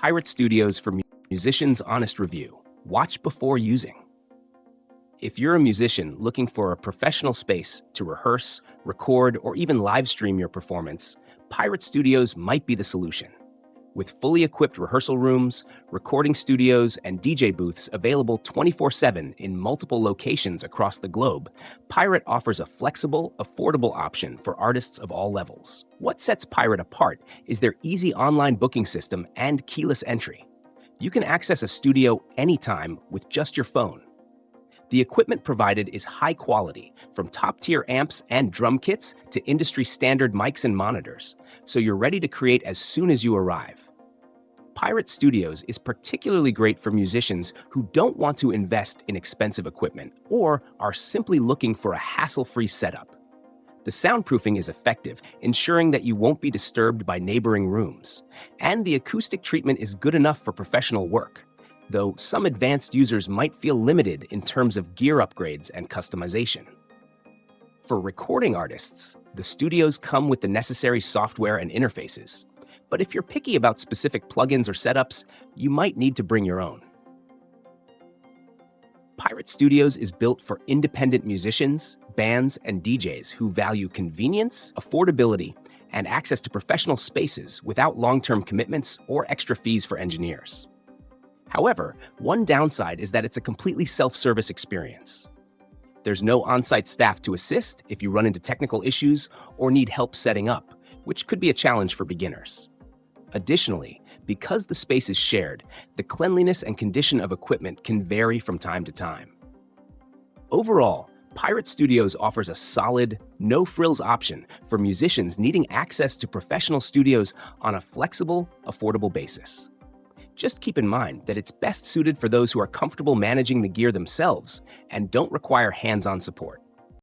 Pirate Studios for Musicians Honest Review. Watch before using. If you're a musician looking for a professional space to rehearse, record, or even live stream your performance, Pirate Studios might be the solution. With fully equipped rehearsal rooms, recording studios, and DJ booths available 24/7 in multiple locations across the globe, Pirate offers a flexible, affordable option for artists of all levels. What sets Pirate apart is their easy online booking system and keyless entry. You can access a studio anytime with just your phone. The equipment provided is high quality, from top-tier amps and drum kits to industry-standard mics and monitors, so you're ready to create as soon as you arrive. Pirate Studios is particularly great for musicians who don't want to invest in expensive equipment or are simply looking for a hassle-free setup. The soundproofing is effective, ensuring that you won't be disturbed by neighboring rooms, and the acoustic treatment is good enough for professional work, though some advanced users might feel limited in terms of gear upgrades and customization. For recording artists, the studios come with the necessary software and interfaces, but if you're picky about specific plugins or setups, you might need to bring your own. Pirate Studios is built for independent musicians, bands, and DJs who value convenience, affordability, and access to professional spaces without long-term commitments or extra fees for engineers. However, one downside is that it's a completely self-service experience. There's no on-site staff to assist if you run into technical issues or need help setting up, which could be a challenge for beginners. Additionally, because the space is shared, the cleanliness and condition of equipment can vary from time to time. Overall, Pirate Studios offers a solid, no-frills option for musicians needing access to professional studios on a flexible, affordable basis. Just keep in mind that it's best suited for those who are comfortable managing the gear themselves and don't require hands-on support.